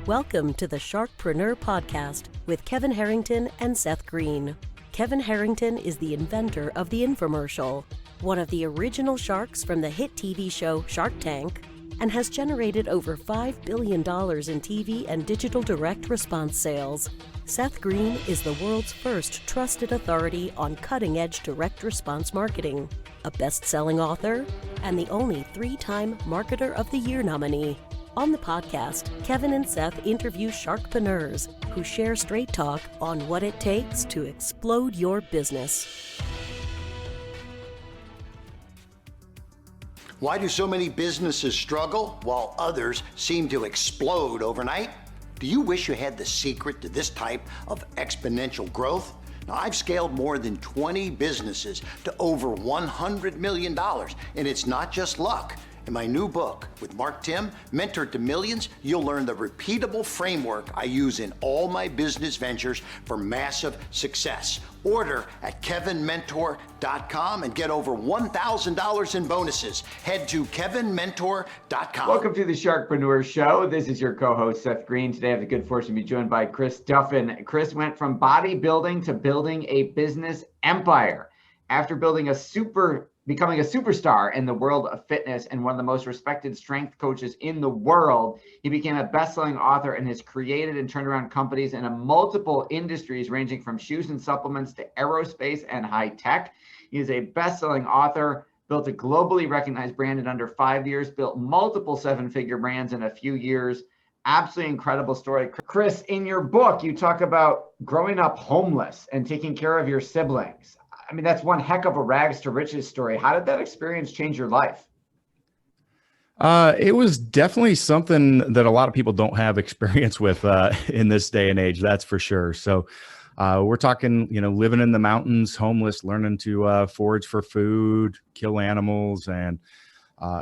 Welcome to the Sharkpreneur podcast with Kevin Harrington and Seth Greene. Kevin Harrington is the inventor of the infomercial, one of the original sharks from the hit TV show Shark Tank, and has generated over $5 billion in TV and digital direct response sales. Seth Greene is the world's first trusted authority on cutting-edge direct response marketing, a best-selling author, and the only 3-time Marketer of the Year nominee. On the podcast, Kevin and Seth interview Sharkpreneurs who share straight talk on what it takes to explode your business. Why do so many businesses struggle while others seem to explode overnight? Do you wish you had the secret to this type of exponential growth? Now, I've scaled more than 20 businesses to over $100 million, and it's not just luck. In my new book with Mark Tim, Mentor to Millions, you'll learn the repeatable framework I use in all my business ventures for massive success. Order at kevinmentor.com and get over $1,000 in bonuses. Head to kevinmentor.com. Welcome to the Sharkpreneur Show. This is your co-host, Seth Greene. Today I have the good fortune to be joined by Chris Duffin. Chris went from bodybuilding to building a business empire. After becoming a superstar in the world of fitness and one of the most respected strength coaches in the world, he became a best-selling author and has created and turned around companies in multiple industries ranging from shoes and supplements to aerospace and high-tech. He is a best-selling author, built a globally recognized brand in under 5 years, built multiple 7-figure brands in a few years. Absolutely incredible story. Chris, in your book, you talk about growing up homeless and taking care of your siblings. I mean, that's one heck of a rags to riches story. How did that experience change your life? It was definitely something that a lot of people don't have experience with in this day and age, that's for sure. So we're talking, living in the mountains, homeless, learning to forage for food, kill animals. And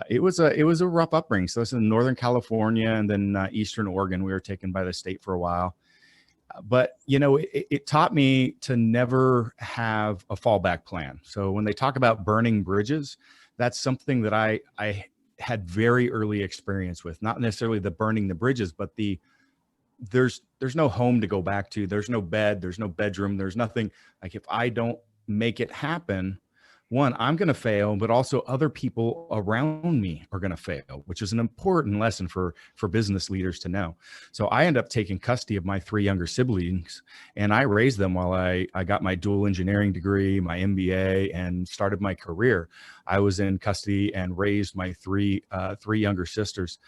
it was a rough upbringing. So it's in Northern California and then Eastern Oregon. We were taken by the state for a while. But, it taught me to never have a fallback plan. So when they talk about burning bridges, that's something that I had very early experience with, not necessarily the burning the bridges, but there's no home to go back to. There's no bed, there's no bedroom, there's nothing. Like if I don't make it happen, one, I'm going to fail, but also other people around me are going to fail, which is an important lesson for business leaders to know. So I end up taking custody of my 3 younger siblings, and I raised them while I got my dual engineering degree, my MBA, and started my career. I was in custody and raised my three younger sisters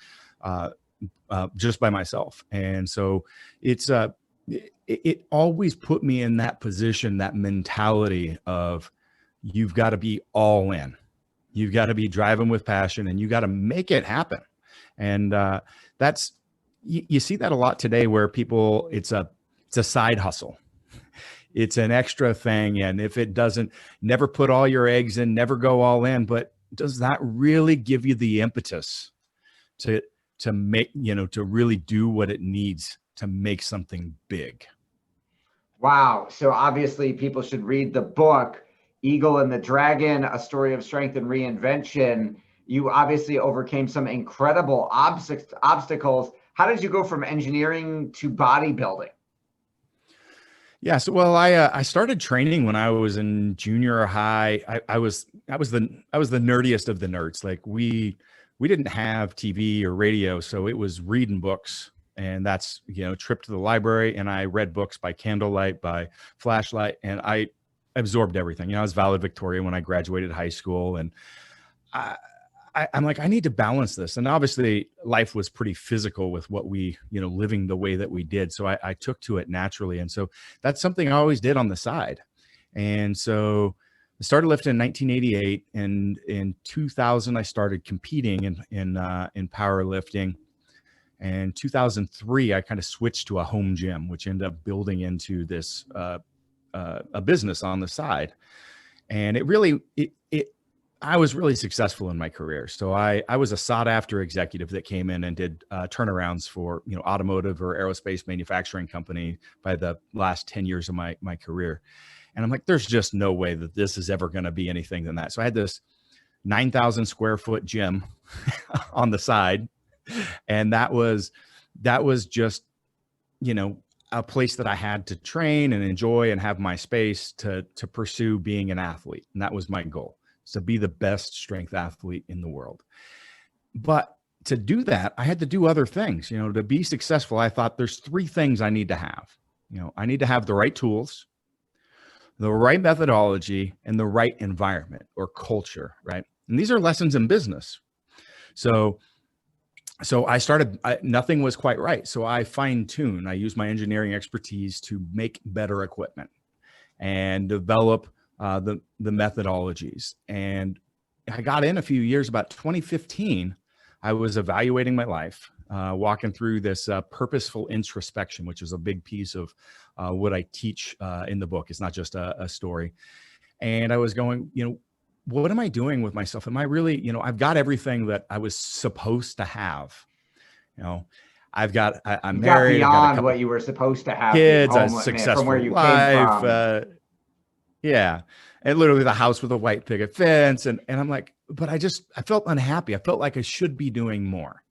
just by myself. And so it always put me in that position, that mentality of, you've got to be all in. You've got to be driving with passion, and you got to make it happen. And that's you see that a lot today, where people it's a side hustle. It's an extra thing, and if it doesn't, never put all your eggs in, never go all in. But does that really give you the impetus to make to really do what it needs to make something big? Wow. So obviously, people should read the book. Eagle and the Dragon, A Story of Strength and Reinvention. You obviously overcame some incredible obstacles. How did you go from engineering to bodybuilding? Yeah, so I started training when I was in junior high. I was the nerdiest of the nerds. Like we didn't have TV or radio, so it was reading books. And that's, trip to the library, and I read books by candlelight, by flashlight, and I absorbed everything. I was valedictorian when I graduated high school, and I'm like, I need to balance this. And obviously life was pretty physical with what we, living the way that we did. So I took to it naturally. And so that's something I always did on the side. And so I started lifting in 1988, and in 2000, I started competing in powerlifting. And 2003, I kind of switched to a home gym, which ended up building into this, a business on the side. And I was really successful in my career. So I was a sought after executive that came in and did turnarounds for, automotive or aerospace manufacturing company by the last 10 years of my career. And I'm like, there's just no way that this is ever going to be anything than that. So I had this 9,000 square foot gym on the side. And that was that was just, a place that I had to train and enjoy and have my space to pursue being an athlete. And that was my goal, to be the best strength athlete in the world. But to do that, I had to do other things. To be successful, I thought there's 3 things I need to have. I need to have the right tools, the right methodology, and the right environment or culture, right? And these are lessons in business. So I started, nothing was quite right. So I fine-tuned. I used my engineering expertise to make better equipment and develop the methodologies. And I got in a few years, about 2015, I was evaluating my life, walking through this purposeful introspection, which is a big piece of what I teach in the book. It's not just a story. And I was going, what am I doing with myself? Am I really, I've got everything that I was supposed to have. I'm married. Beyond what you were supposed to have. Kids, a successful from where you life. came from. Yeah. And literally the house with a white picket fence. And I'm like, but I felt unhappy. I felt like I should be doing more.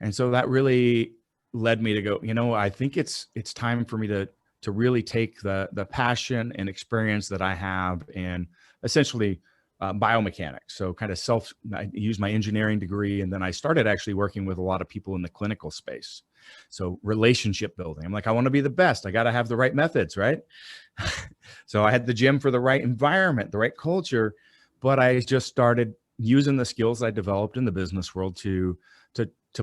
And so that really led me to go, I think it's time for me to really take the passion and experience that I have in essentially biomechanics. So kind of I used my engineering degree, and then I started actually working with a lot of people in the clinical space. So relationship building. I'm like, I want to be the best. I got to have the right methods, right? So I had the gym for the right environment, the right culture, but I just started using the skills I developed in the business world to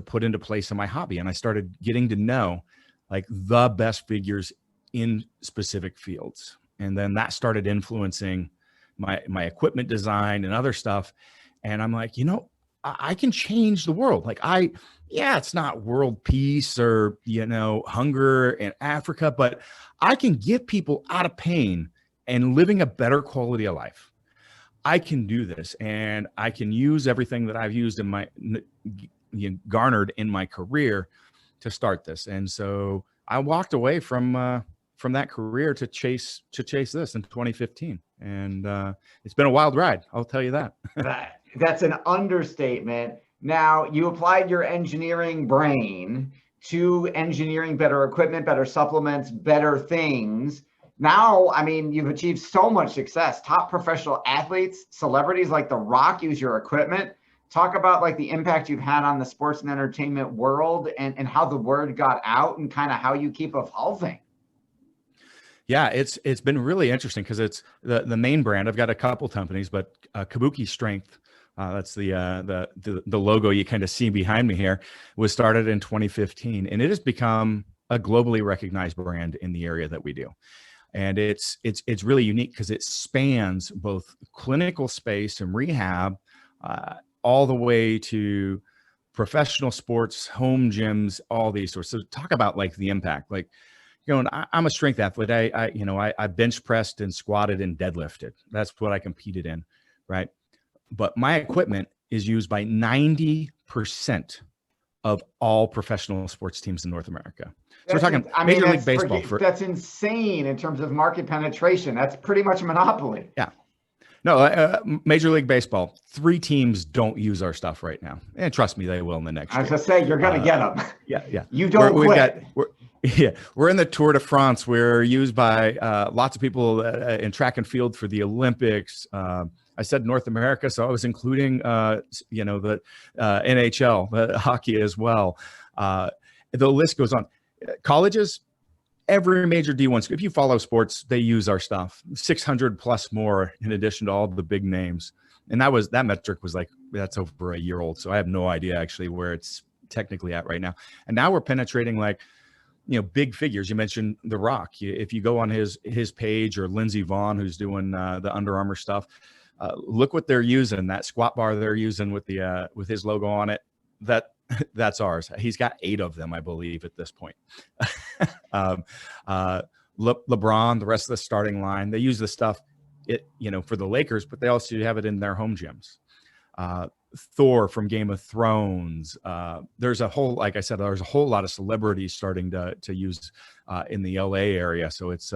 put into place in my hobby. And I started getting to know like the best figures in specific fields. And then that started influencing my equipment design and other stuff. And I'm like, I can change the world. Like it's not world peace or, hunger in Africa, but I can get people out of pain and living a better quality of life. I can do this, and I can use everything that I've used in my garnered in my career to start this. And so I walked away from that career to chase this in 2015. And it's been a wild ride. I'll tell you that. That's an understatement. Now, you applied your engineering brain to engineering better equipment, better supplements, better things. Now, you've achieved so much success. Top professional athletes, celebrities like The Rock use your equipment. Talk about like the impact you've had on the sports and entertainment world and how the word got out and kind of how you keep evolving. Yeah, it's been really interesting because it's the main brand. I've got a couple companies, but Kabuki Strength, that's the logo you kind of see behind me here, was started in 2015, and it has become a globally recognized brand in the area that we do. And it's really unique because it spans both clinical space and rehab, all the way to professional sports, home gyms, all these sorts. So talk about like the impact. Like, I'm a strength athlete. I bench pressed and squatted and deadlifted. That's what I competed in, right? But my equipment is used by 90% of all professional sports teams in North America. So we're talking Major League Baseball. That's insane in terms of market penetration. That's pretty much a monopoly. Yeah. No, Major League Baseball, 3 teams don't use our stuff right now. And trust me, they will in the next year. I was going to say, you're going to get them. Yeah. You don't quit. We're in the Tour de France. We're used by lots of people in track and field for the Olympics. I said North America, so I was including, the NHL, the hockey as well. The list goes on. Colleges, every major D1 school, if you follow sports, they use our stuff. 600 plus more in addition to all the big names. And that metric was like, that's over a year old. So I have no idea actually where it's technically at right now. And now we're penetrating like, big figures. You mentioned The Rock. If you go on his page, or Lindsey Vonn, who's doing the Under Armour stuff, look what they're using. That squat bar they're using with his logo on it. That's ours. He's got 8 of them, I believe, at this point. LeBron, the rest of the starting line, they use the stuff, for the Lakers, but they also have it in their home gyms. Thor from Game of Thrones. There's a whole, like I said, there's a whole lot of celebrities starting to use in the LA area. So it's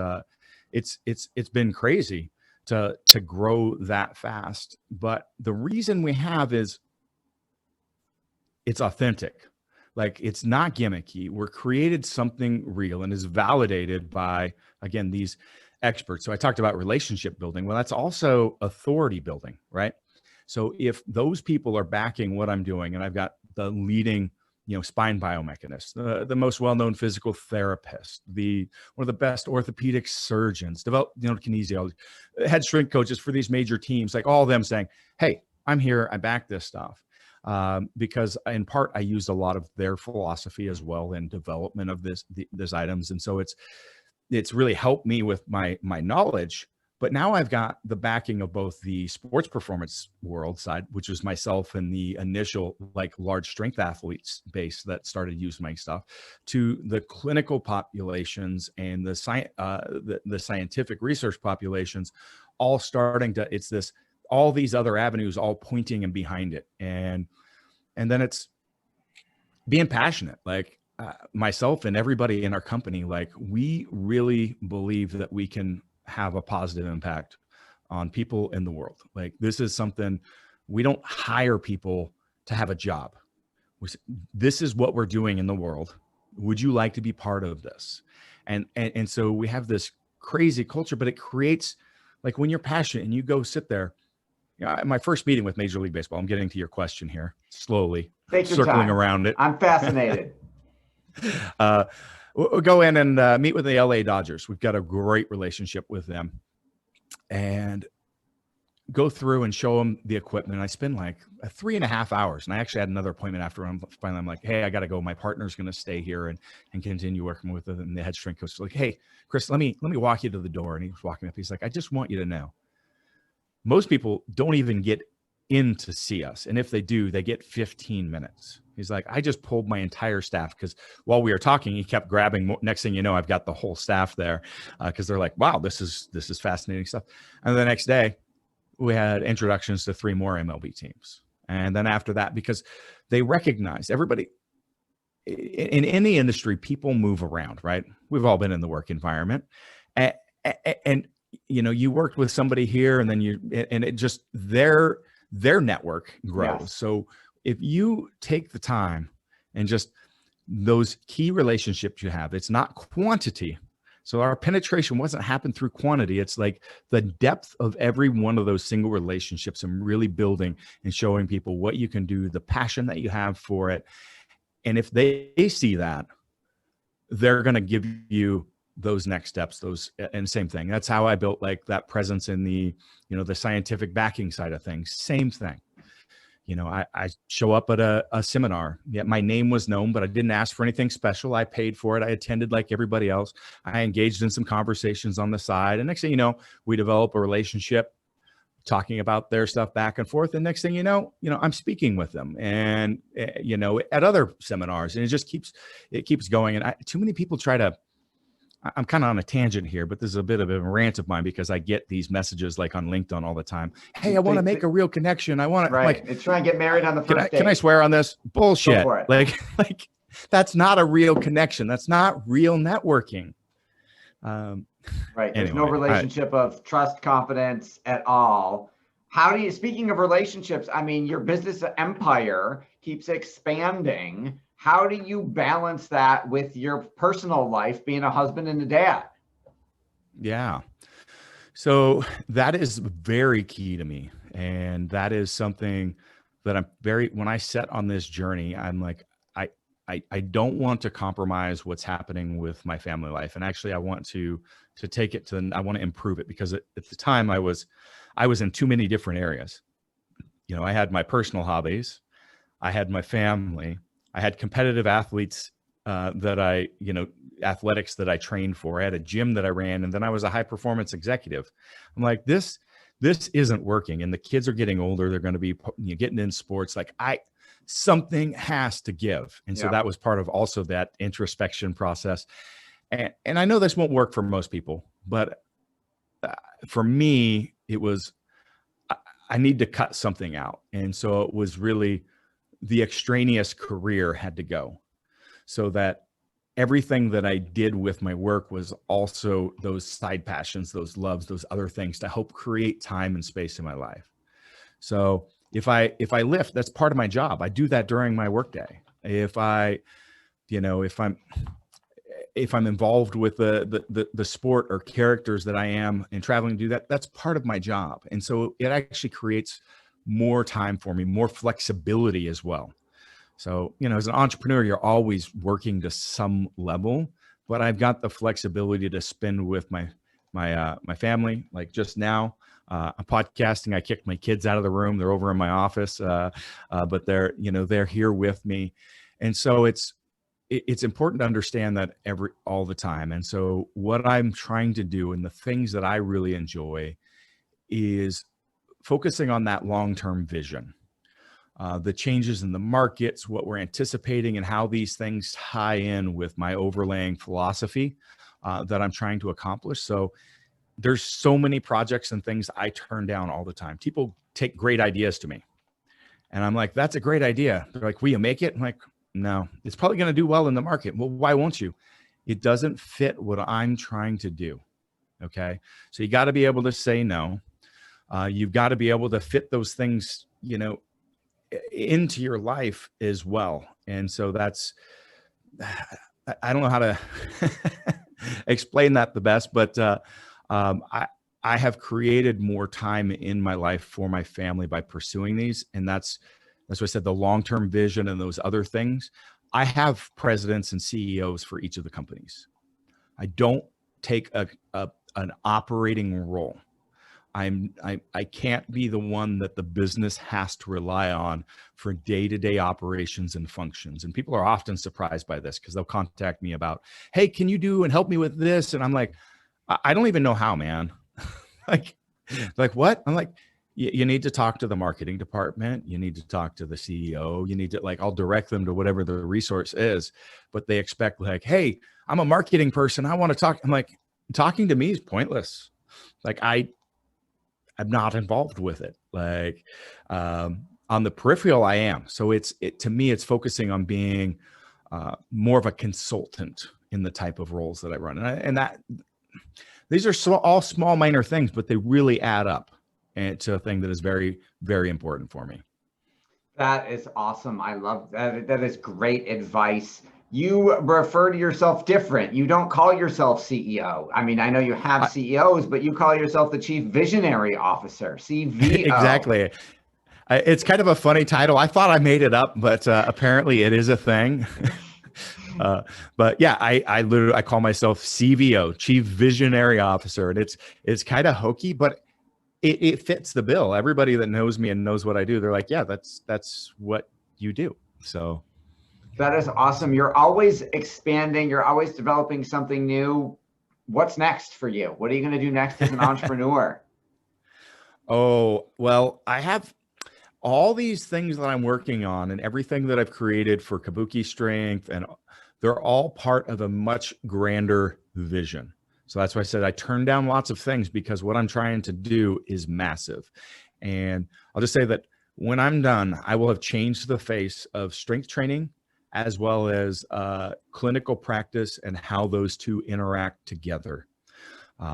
been crazy to grow that fast. But the reason we have is it's authentic. Like, it's not gimmicky. We're created something real and is validated by, again, these experts. So I talked about relationship building. Well, that's also authority building, right? So if those people are backing what I'm doing, and I've got the leading, spine biomechanist, the most well-known physical therapist, one of the best orthopedic surgeons, kinesiology, head strength coaches for these major teams, like all of them saying, hey, I'm here, I back this stuff. Because in part, I used a lot of their philosophy as well in development of these items. And so it's really helped me with my knowledge. But now I've got the backing of both the sports performance world side, which was myself and the initial like large strength athletes base that started using my stuff, to the clinical populations and the scientific research populations, all starting to, all these other avenues all pointing and behind it. And then it's being passionate, like myself and everybody in our company, like we really believe that we can have a positive impact on people in the world. Like, this is something, we don't hire people to have a job. This is what we're doing in the world. Would you like to be part of this? And so we have this crazy culture, but it creates, like, when you're passionate and you go sit there. My first meeting with Major League Baseball, I'm getting to your question here slowly, circling around it. I'm fascinated. We'll go in and meet with the LA Dodgers. We've got a great relationship with them, and go through and show them the equipment. I spend like 3.5 hours, and I actually had another appointment after. I'm like, hey, I got to go. My partner's going to stay here and continue working with them. And the head strength coach is like, hey, Chris, let me walk you to the door. And he was walking up. He's like, I just want you to know, most people don't even get in to see us. And if they do, they get 15 minutes. He's like, I just pulled my entire staff, because while we were talking, he kept grabbing more. Next thing you know, I've got the whole staff there, because they're like, wow, this is fascinating stuff. And the next day we had introductions to 3 more MLB teams. And then after that, because they recognize, everybody in any industry, people move around, right? We've all been in the work environment, and you worked with somebody here, and then it just, their network grows. Yes. So if you take the time and just those key relationships you have, it's not quantity. So our penetration wasn't happened through quantity. It's like the depth of every one of those single relationships, and really building and showing people what you can do, the passion that you have for it. And if they see that, they're going to give you those next steps, and same thing. That's how I built like that presence in the scientific backing side of things. Same thing. I show up at a seminar. Yeah, my name was known, but I didn't ask for anything special. I paid for it. I attended like everybody else. I engaged in some conversations on the side. And next thing you know, we develop a relationship, talking about their stuff back and forth. And next thing you know, I'm speaking with them, and at other seminars, and it keeps going. And too many people try to, I'm kind of on a tangent here, but this is a bit of a rant of mine, because I get these messages like on LinkedIn all the time. Hey, I want to make a real connection. I want to, right. It's trying to get married on the first date. Can I swear on this? Bullshit. Like that's not a real connection. That's not real networking. Right. There's no relationship of trust, confidence at all. Speaking of relationships, I mean, your business empire keeps expanding. How do you balance that with your personal life, being a husband and a dad? Yeah. So that is very key to me. And that is something that when I set on this journey, I'm like, I don't want to compromise what's happening with my family life. And actually I want to take it I want to improve it, because at the time I was in too many different areas. I had my personal hobbies, I had my family, I had competitive athletes athletics that I trained for. I had a gym that I ran, and then I was a high performance executive. I'm like, this isn't working. And the kids are getting older. They're going to be getting in sports. Like something has to give. And so that was part of also that introspection process. And I know this won't work for most people, but for me, it was, I need to cut something out. And so it was really, the extraneous career had to go, so that everything that I did with my work was also those side passions, those loves, those other things to help create time and space in my life. So if I lift, that's part of my job. I do that during my workday. if I, if I'm involved with the sport or characters that I am and traveling to do that, that's part of my job. And so it actually creates more time for me, more flexibility as well. So, as an entrepreneur, you're always working to some level, but I've got the flexibility to spend with my family. Like just now, I'm podcasting. I kicked my kids out of the room. They're over in my office, but they're here with me. And so it's important to understand that all the time. And so what I'm trying to do and the things that I really enjoy is focusing on that long-term vision, the changes in the markets, what we're anticipating, and how these things tie in with my overlaying philosophy that I'm trying to accomplish. So there's so many projects and things I turn down all the time. People take great ideas to me and I'm like, that's a great idea. They're like, will you make it? I'm like, no, it's probably going to do well in the market. Well, why won't you? It doesn't fit what I'm trying to do. Okay. So you got to be able to say no. You've got to be able to fit those things, into your life as well. And so that's, I don't know how to explain that the best, but I have created more time in my life for my family by pursuing these. And that's what I said, the long-term vision and those other things. I have presidents and CEOs for each of the companies. I don't take an operating role. I can't be the one that the business has to rely on for day-to-day operations and functions. And people are often surprised by this because they'll contact me about, hey, can you do and help me with this? And I'm like, I don't even know how, man. like what? I'm like, you need to talk to the marketing department. You need to talk to the CEO. You need to I'll direct them to whatever the resource is, but they expect hey, I'm a marketing person. I want to talk. I'm like, talking to me is pointless. I'm not involved with it. On the peripheral, I am. So to me, it's focusing on being more of a consultant in the type of roles that I run. And that these are all small, minor things, but they really add up to a thing that is very, very important for me. That is awesome. I love that. That is great advice. You refer to yourself different. You don't call yourself CEO. I mean, I know you have CEOs, but you call yourself the Chief Visionary Officer, CVO. Exactly. It's kind of a funny title. I thought I made it up, but apparently it is a thing. But yeah, I call myself CVO, Chief Visionary Officer, and it's kind of hokey, but it fits the bill. Everybody that knows me and knows what I do, they're like, yeah, that's what you do. So that is awesome. You're always expanding. You're always developing something new. What's next for you? What are you going to do next as an entrepreneur? Oh, well, I have all these things that I'm working on and everything that I've created for Kabuki Strength, and they're all part of a much grander vision. So that's why I said I turned down lots of things because what I'm trying to do is massive. And I'll just say that when I'm done, I will have changed the face of strength training as well as clinical practice and how those two interact together.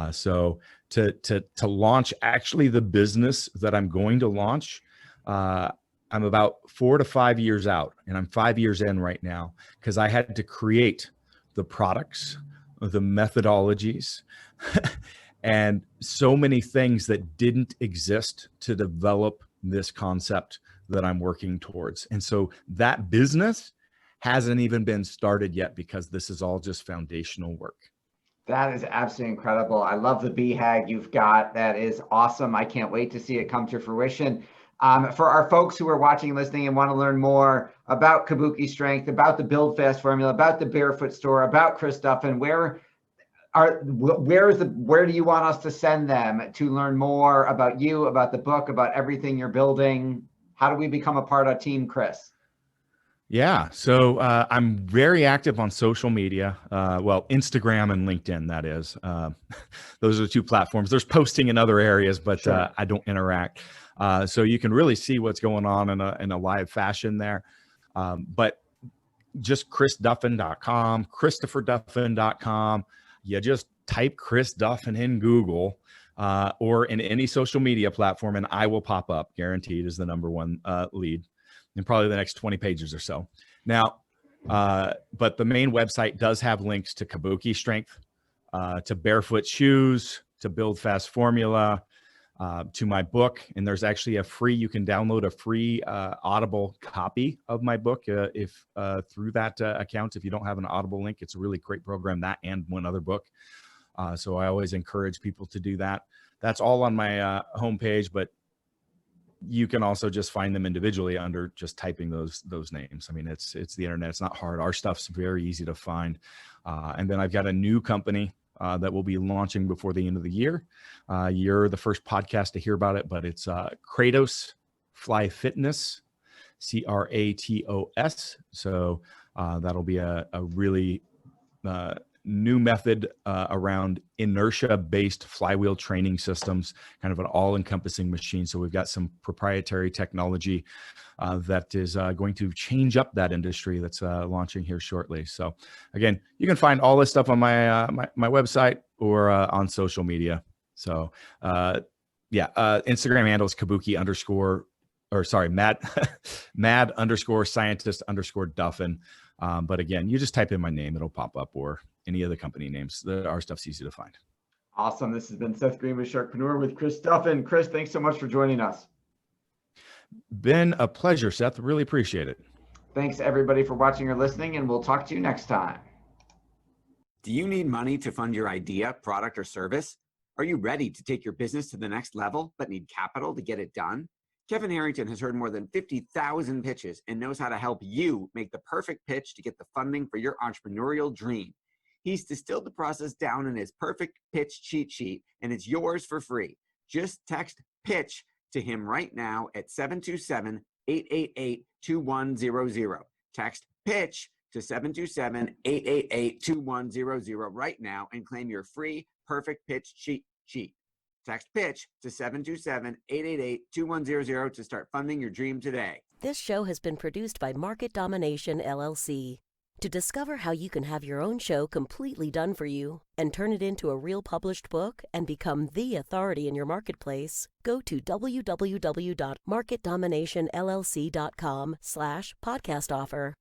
So to launch actually the business that I'm going to launch, I'm about 4 to 5 years out, and I'm 5 years in right now because I had to create the products, the methodologies, and so many things that didn't exist to develop this concept that I'm working towards. And so that business hasn't even been started yet because this is all just foundational work. That is absolutely incredible. I love the BHAG you've got. That is awesome. I can't wait to see it come to fruition. For our folks who are watching and listening and want to learn more about Kabuki Strength, about the Build Fast formula, about the Barefoot store, about Chris Duffin, where do you want us to send them to learn more about you, about the book, about everything you're building? How do we become a part of Team Chris? Yeah, so I'm very active on social media. Well, Instagram and LinkedIn, that is. Those are the two platforms. There's posting in other areas, but sure. I don't interact. So you can really see what's going on in a live fashion there. But just chrisduffin.com, christopherduffin.com. You just type Chris Duffin in Google or in any social media platform, and I will pop up. Guaranteed is the number one lead in probably the next 20 pages or so. Now, but the main website does have links to Kabuki Strength, to Barefoot Shoes, to Build Fast Formula, to my book. And there's actually you can download a free Audible copy of my book if through that account. If you don't have an Audible link, it's a really great program, that and one other book. So I always encourage people to do that. That's all on my homepage, but you can also just find them individually under just typing those names. I mean, it's the internet. It's not hard. Our stuff's very easy to find. And then I've got a new company that will be launching before the end of the year. You're the first podcast to hear about it, but it's Kratos Fly Fitness, Kratos. So that'll be a really new method around inertia-based flywheel training systems, kind of an all-encompassing machine. So we've got some proprietary technology that is going to change up that industry that's launching here shortly. So again, you can find all this stuff on my my website or on social media. So Instagram handle is mad_scientist_Duffin. But again, you just type in my name, it'll pop up, or any of the company names. Our stuff's easy to find. Awesome. This has been Seth Greene with Sharkpreneur with Chris Duffin. Chris, thanks so much for joining us. Been a pleasure, Seth. Really appreciate it. Thanks everybody for watching or listening, and we'll talk to you next time. Do you need money to fund your idea, product, or service? Are you ready to take your business to the next level, but need capital to get it done? Kevin Harrington has heard more than 50,000 pitches and knows how to help you make the perfect pitch to get the funding for your entrepreneurial dream. He's distilled the process down in his perfect pitch cheat sheet, and it's yours for free. Just text PITCH to him right now at 727-888-2100. Text PITCH to 727-888-2100 right now and claim your free perfect pitch cheat sheet. Text PITCH to 727-888-2100 to start funding your dream today. This show has been produced by Market Domination, LLC. To discover how you can have your own show completely done for you and turn it into a real published book and become the authority in your marketplace, go to www.marketdominationllc.com/podcast offer.